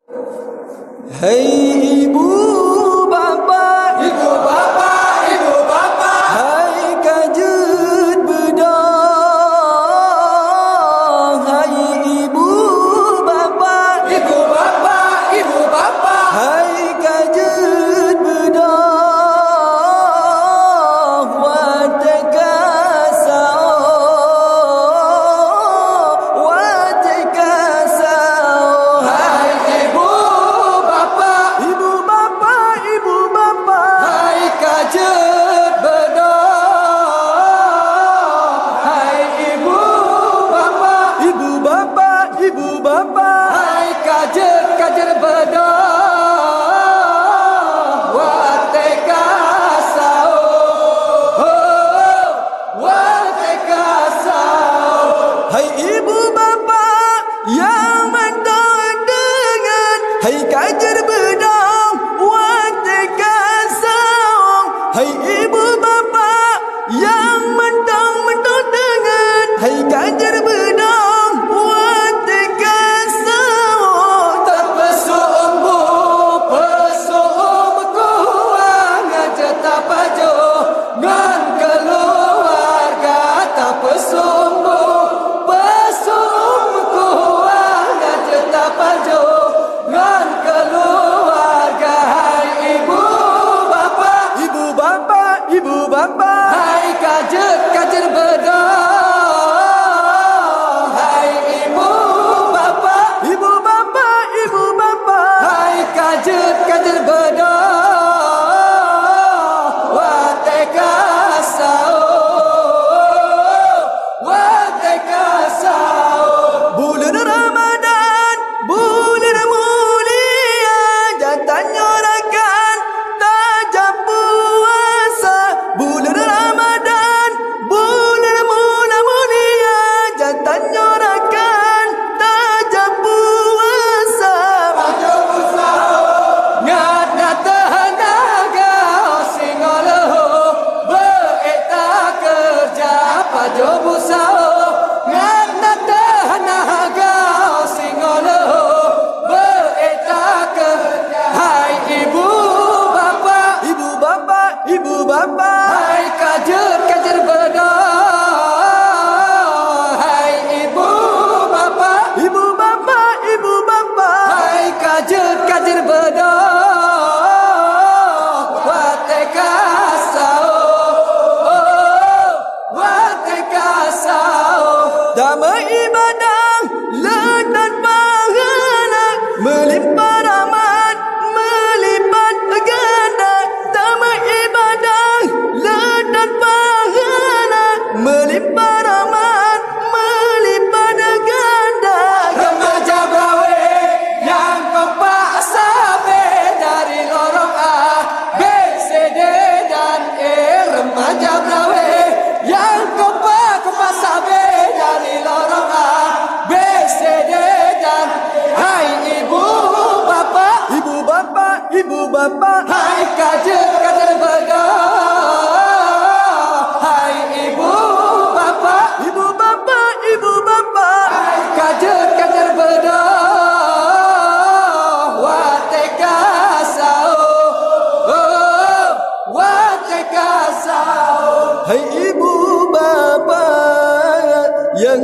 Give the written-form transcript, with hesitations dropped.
Hei ibu bapa, ibu bapa, ibu bapa, hai kajut bedong. Hai ibu bapa, ibu bapa, ibu bapa, hai kajut bedong. Wateka sao, wateka sao. hai ibu bapa, Ibu bapa, ibu bapa, hai kajut bedong. Hai ibu bapa, ibu bapa, ibu bapa, hai kajut bedong. Wateka sao, wateka sao. hai ibu bapa yang mentang dengan hai kajar bedong wateka saung. Hai ibu bapa yang mentang dengan hai kajar bedong wateka saung. Terpesuk umbu, pesuk kuang aja tak pajo ngan keluarga. Terpesuk umbu, pesuk kuang aja tak pajo ngan keluarga. Hai ibu bapa, Ibu bapa, ibu bapa, hai kajet bedong. Hai ibu bapa, ibu bapa, ibu bapa, hai kajet bedong. Wateka sao, wateka sao. bulan Ramadan, bulan mulia, jantan nyorakan tajam puasa. Bulan Ramadan, bulan mulia, jantan nyorakan tajam puasa. Pajo busao, ngat tenaga singoloh beeta kerja. Pajo busao, ngat tenaga singoloh beeta kerja. Hai ibu bapa, Ibu bapa, ibu bapa, hai kajer bedong. Hai ibu bapa, ibu bapa, ibu bapa, hai kajer bedong. Wateka sao, wateka sao. damai ibadah, ledan pahala, melimpah rahmat, melipat ganda. Damai ibadah, ledan pahala, melimpah rahmat, melipat ganda. Remaja brawe yang kompak sabe dari lorong A, B, C, D dan E. Remaja brawe yang kompak sabe dari lorong A, B, C, D dan E. Hai ibu bapa, Ibu bapa, ibu bapa, hai kajet bedong. Hai ibu bapa, ibu bapa, ibu bapa, hai kajet bedong. Wateka sao, wateka sao. hai ibu bapa yang